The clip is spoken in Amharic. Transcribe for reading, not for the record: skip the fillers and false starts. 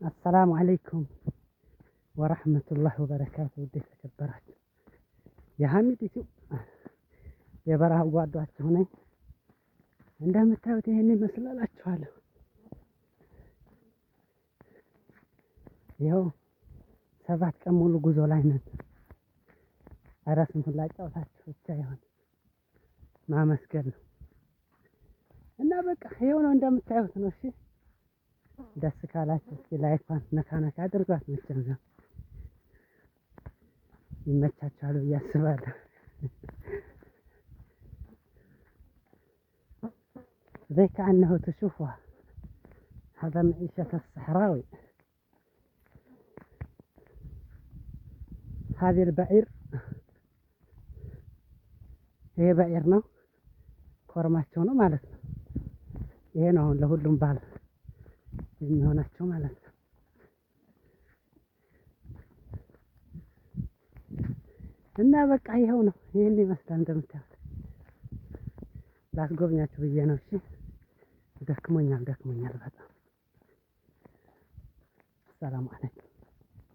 አሰላሙ አለይኩም ወረህመቱላህ ወበረካቱ። ውድ የተከበራችሁ የሀሚድ ዩቲዩብ የበረሃ ጓዷችሁ ነኝ። እንደምታዩት ይሄን ይመስላችኋለሁ። ይኸው 7 ቀን ሙሉ ጉዞ ላይ ነን። ኧረ ስንቱን ላጫውታችሁ ብቻ ይሆን ማመስገን ነው እና በቃ ይኸው ነው እንደምታዩት ነው። እሺ ደስ ካላችሁ እስኪ ላይኳን ነካ ነካ አድርጓት። መቼም ነው ይመቻችኋል ብዬ አስባለሁ። زي كأنه تشوفها هذا معيشة الصحراوي. هذه البعير ይሄ በዒር ነው፣ ኮርማቸው ነው ማለት ነው። ይሄ ነው አሁን ለሁሉም ባል የሚሆናቸው ማለት ነው። እና በቃ ይኸው ነው፣ ይሄን ይመስላል እንደምታዩት። ላስጎብኛችሁ ብዬ ነው። እሺ ደክሞኛል በጣም። ሰላም አለይኩም።